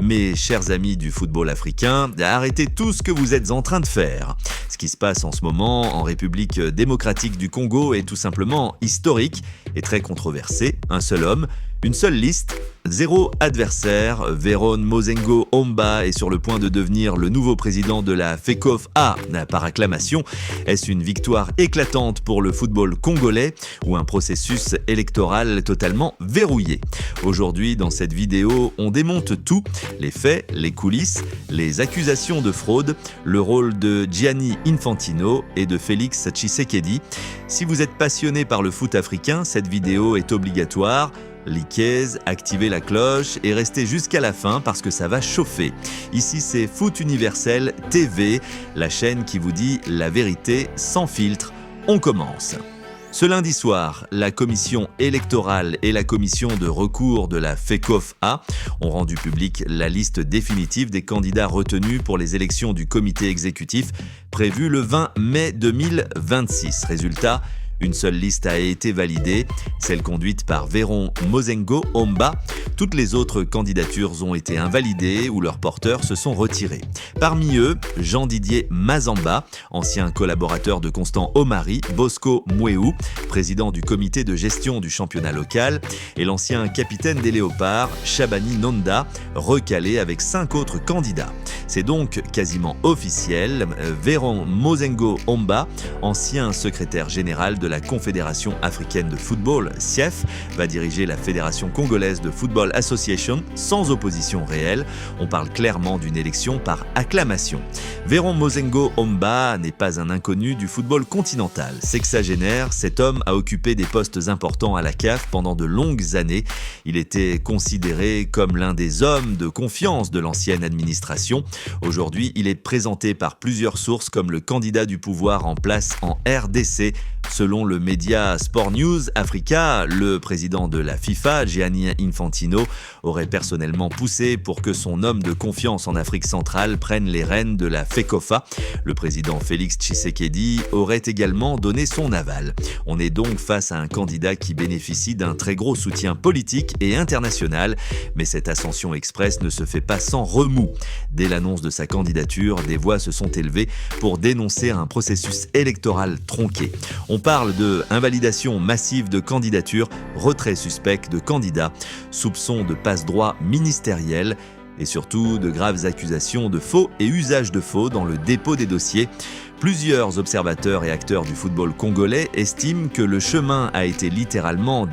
Mes chers amis du football africain, arrêtez tout ce que vous êtes en train de faire. Ce qui se passe en ce moment en République démocratique du Congo est tout simplement historique et très controversé. Un seul homme, une seule liste, 0 adversaire. Véron Mozengo Omba est sur le point de devenir le nouveau président de la FECOFA par acclamation. Est-ce une victoire éclatante pour le football congolais ou un processus électoral totalement verrouillé? Aujourd'hui, dans cette vidéo, on démonte tout, les faits, les coulisses, les accusations de fraude, le rôle de Gianni Infantino et de Félix Tshisekedi. Si vous êtes passionné par le foot africain, cette vidéo est obligatoire. Likez, activez la cloche et restez jusqu'à la fin parce que ça va chauffer. Ici c'est Foot Universel TV, la chaîne qui vous dit la vérité sans filtre. On commence. Ce lundi soir, la commission électorale et la commission de recours de la FECOFA ont rendu publique la liste définitive des candidats retenus pour les élections du comité exécutif prévues le 20 mai 2026. Résultat, une seule liste a été validée, celle conduite par Véron Mozengo Omba. Toutes les autres candidatures ont été invalidées ou leurs porteurs se sont retirés. Parmi eux, Jean-Didier Mazamba, ancien collaborateur de Constant Omari, Bosco Mouéou, président du comité de gestion du championnat local, et l'ancien capitaine des Léopards, Chabani Nonda, recalé avec 5 autres candidats. C'est donc quasiment officiel, Véron Mozengo Omba, ancien secrétaire général de la Confédération africaine de football, CIEF, va diriger la Fédération congolaise de Football Association sans opposition réelle. On parle clairement d'une élection par acclamation. Véron Mozengo Omba n'est pas un inconnu du football continental. Sexagénaire, cet homme a occupé des postes importants à la CAF pendant de longues années. Il était considéré comme l'un des hommes de confiance de l'ancienne administration. Aujourd'hui, il est présenté par plusieurs sources comme le candidat du pouvoir en place en RDC. Selon le média Sport News Africa, le président de la FIFA, Gianni Infantino, aurait personnellement poussé pour que son homme de confiance en Afrique centrale prenne les rênes de la FECOFA. Le président Félix Tshisekedi aurait également donné son aval. On est donc face à un candidat qui bénéficie d'un très gros soutien politique et international, mais cette ascension express ne se fait pas sans remous. Dès l'annonce de sa candidature, des voix se sont élevées pour dénoncer un processus électoral tronqué. On parle de invalidation massive de candidatures, retrait suspect de candidats, soupçons de passe-droit ministériel et surtout de graves accusations de faux et usage de faux dans le dépôt des dossiers. Plusieurs observateurs et acteurs du football congolais estiment que le chemin a été littéralement